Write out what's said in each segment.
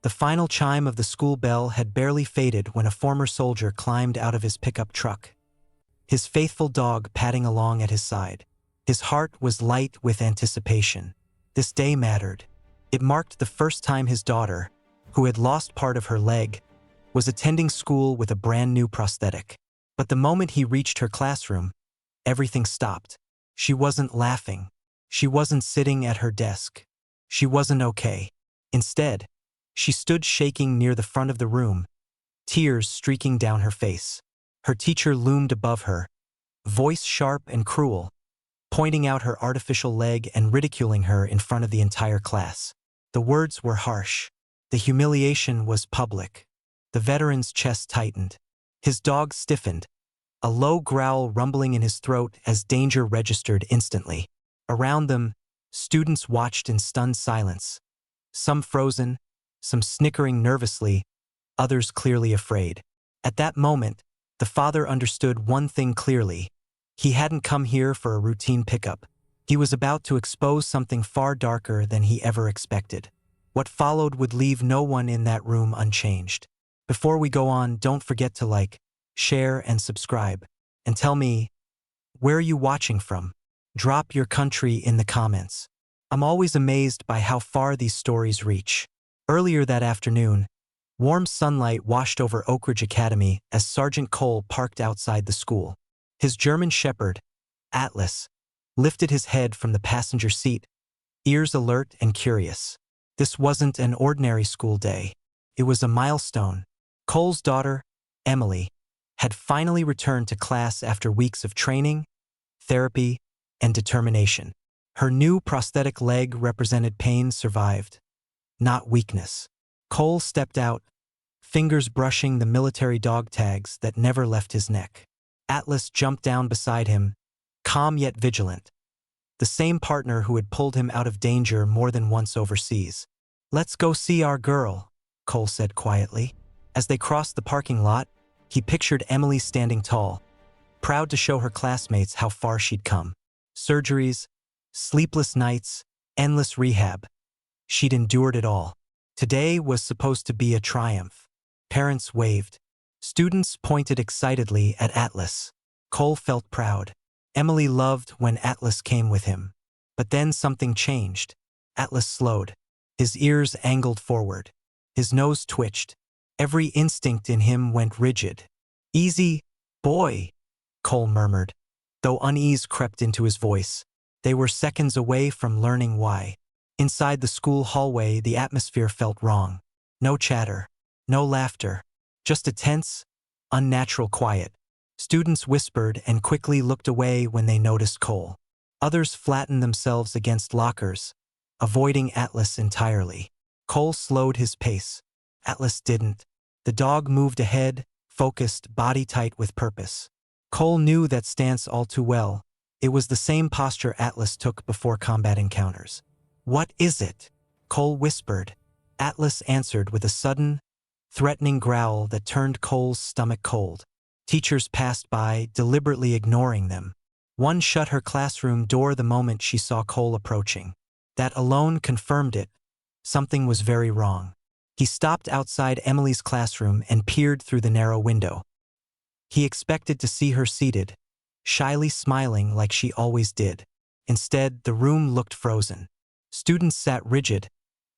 The final chime of the school bell had barely faded when a former soldier climbed out of his pickup truck, his faithful dog padding along at his side. His heart was light with anticipation. This day mattered. It marked the first time his daughter, who had lost part of her leg, was attending school with a brand new prosthetic. But the moment he reached her classroom, everything stopped. She wasn't laughing. She wasn't sitting at her desk. She wasn't okay. Instead, she stood shaking near the front of the room, tears streaking down her face. Her teacher loomed above her, voice sharp and cruel, pointing out her artificial leg and ridiculing her in front of the entire class. The words were harsh. The humiliation was public. The veteran's chest tightened. His dog stiffened, a low growl rumbling in his throat as danger registered instantly. Around them, students watched in stunned silence, some frozen, some snickering nervously, others clearly afraid. At that moment, the father understood one thing clearly. He hadn't come here for a routine pickup. He was about to expose something far darker than he ever expected. What followed would leave no one in that room unchanged. Before we go on, don't forget to like, share, and subscribe. And tell me, where are you watching from? Drop your country in the comments. I'm always amazed by how far these stories reach. Earlier that afternoon, warm sunlight washed over Oak Ridge Academy as Sergeant Cole parked outside the school. His German shepherd, Atlas, lifted his head from the passenger seat, ears alert and curious. This wasn't an ordinary school day. It was a milestone. Cole's daughter, Emily, had finally returned to class after weeks of training, therapy, and determination. Her new prosthetic leg represented pain survived, not weakness. Cole stepped out, fingers brushing the military dog tags that never left his neck. Atlas jumped down beside him, calm yet vigilant, the same partner who had pulled him out of danger more than once overseas. "Let's go see our girl," Cole said quietly. As they crossed the parking lot, he pictured Emily standing tall, proud to show her classmates how far she'd come. Surgeries, sleepless nights, endless rehab. She'd endured it all. Today was supposed to be a triumph. Parents waved. Students pointed excitedly at Atlas. Cole felt proud. Emily loved when Atlas came with him. But then something changed. Atlas slowed. His ears angled forward. His nose twitched. Every instinct in him went rigid. "Easy, boy," Cole murmured, though unease crept into his voice. They were seconds away from learning why. Inside the school hallway, the atmosphere felt wrong. No chatter, no laughter, just a tense, unnatural quiet. Students whispered and quickly looked away when they noticed Cole. Others flattened themselves against lockers, avoiding Atlas entirely. Cole slowed his pace. Atlas didn't. The dog moved ahead, focused, body tight with purpose. Cole knew that stance all too well. It was the same posture Atlas took before combat encounters. "What is it?" Cole whispered. Atlas answered with a sudden, threatening growl that turned Cole's stomach cold. Teachers passed by, deliberately ignoring them. One shut her classroom door the moment she saw Cole approaching. That alone confirmed it. Something was very wrong. He stopped outside Emily's classroom and peered through the narrow window. He expected to see her seated, shyly smiling like she always did. Instead, the room looked frozen. Students sat rigid,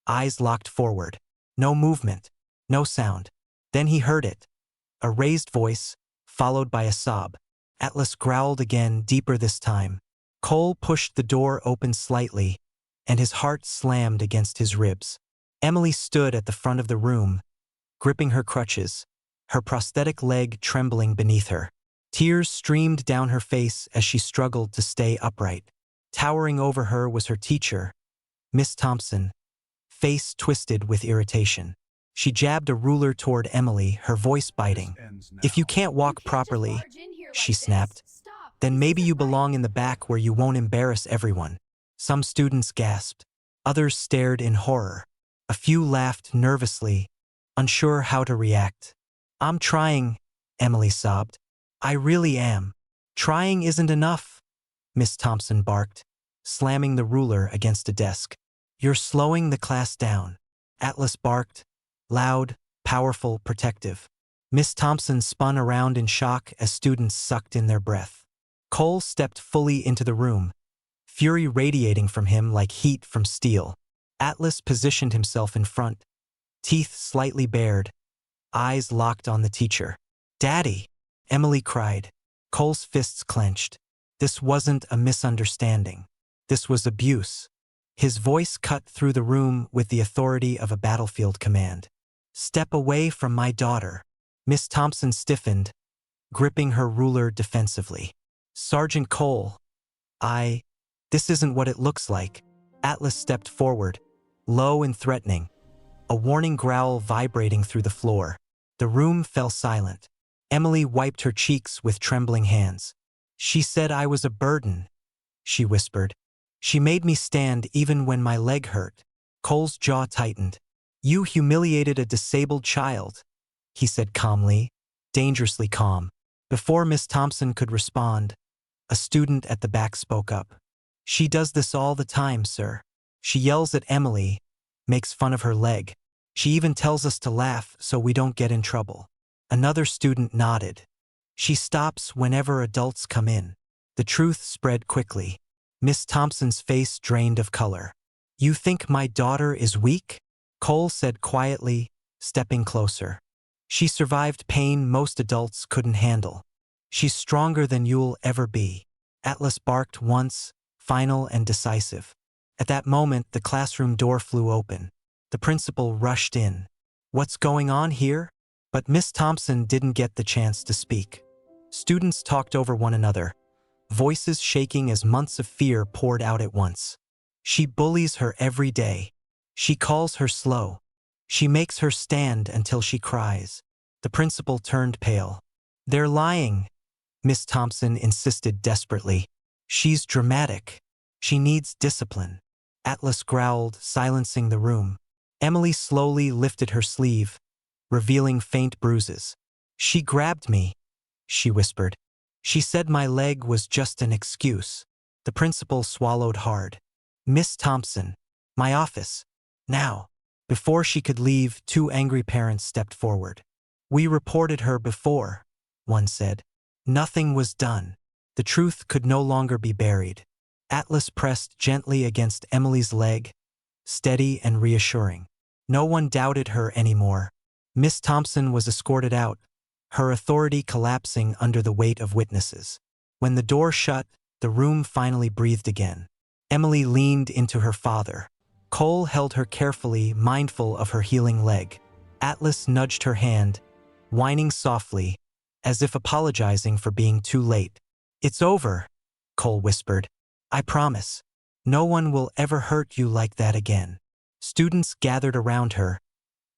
eyes locked forward. No movement, no sound. Then he heard it. A raised voice, followed by a sob. Atlas growled again, deeper this time. Cole pushed the door open slightly, and his heart slammed against his ribs. Emily stood at the front of the room, gripping her crutches, her prosthetic leg trembling beneath her. Tears streamed down her face as she struggled to stay upright. Towering over her was her teacher, Miss Thompson, face twisted with irritation. She jabbed a ruler toward Emily, her voice biting. "If you can't walk properly," she snapped, "then maybe you belong in the back where you won't embarrass everyone." Some students gasped. Others stared in horror. A few laughed nervously, unsure how to react. "I'm trying," Emily sobbed. "I really am." "Trying isn't enough," Miss Thompson barked, slamming the ruler against a desk. "You're slowing the class down," Atlas barked, loud, powerful, protective. Miss Thompson spun around in shock as students sucked in their breath. Cole stepped fully into the room, fury radiating from him like heat from steel. Atlas positioned himself in front, teeth slightly bared, eyes locked on the teacher. "Daddy!" Emily cried. Cole's fists clenched. This wasn't a misunderstanding. This was abuse. His voice cut through the room with the authority of a battlefield command. "Step away from my daughter." Miss Thompson stiffened, gripping her ruler defensively. "Sergeant Cole, this isn't what it looks like." Atlas stepped forward, low and threatening, a warning growl vibrating through the floor. The room fell silent. Emily wiped her cheeks with trembling hands. "She said I was a burden," she whispered. "She made me stand even when my leg hurt." Cole's jaw tightened. "You humiliated a disabled child," he said calmly, dangerously calm. Before Miss Thompson could respond, a student at the back spoke up. "She does this all the time, sir. She yells at Emily, makes fun of her leg. She even tells us to laugh so we don't get in trouble." Another student nodded. "She stops whenever adults come in." The truth spread quickly. Miss Thompson's face drained of color. "You think my daughter is weak?" Cole said quietly, stepping closer. "She survived pain most adults couldn't handle. She's stronger than you'll ever be." Atlas barked once, final and decisive. At that moment, the classroom door flew open. The principal rushed in. "What's going on here?" But Miss Thompson didn't get the chance to speak. Students talked over one another, voices shaking as months of fear poured out at once. "She bullies her every day. She calls her slow. She makes her stand until she cries." The principal turned pale. "They're lying," Miss Thompson insisted desperately. "She's dramatic. She needs discipline." Atlas growled, silencing the room. Emily slowly lifted her sleeve, revealing faint bruises. "She grabbed me," she whispered. "She said my leg was just an excuse." The principal swallowed hard. "Miss Thompson, my office. Now." Before she could leave, two angry parents stepped forward. "We reported her before," one said. Nothing was done. The truth could no longer be buried. Atlas pressed gently against Emily's leg, steady and reassuring. No one doubted her anymore. Miss Thompson was escorted out, her authority collapsing under the weight of witnesses. When the door shut, the room finally breathed again. Emily leaned into her father. Cole held her carefully, mindful of her healing leg. Atlas nudged her hand, whining softly, as if apologizing for being too late. "It's over," Cole whispered. "I promise. No one will ever hurt you like that again." Students gathered around her,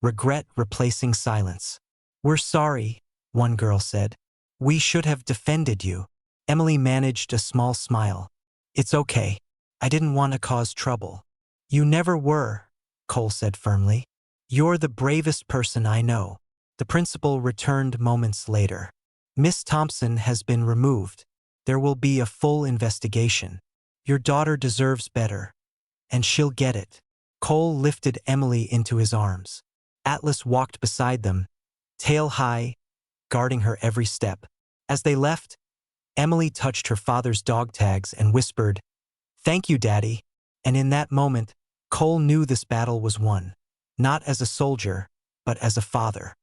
regret replacing silence. "We're sorry," one girl said. "We should have defended you." Emily managed a small smile. "It's okay. I didn't want to cause trouble." "You never were," Cole said firmly. "You're the bravest person I know." The principal returned moments later. "Miss Thompson has been removed. There will be a full investigation. Your daughter deserves better, and she'll get it." Cole lifted Emily into his arms. Atlas walked beside them, tail high, guarding her every step. As they left, Emily touched her father's dog tags and whispered, "Thank you, Daddy." And in that moment, Cole knew this battle was won, not as a soldier, but as a father.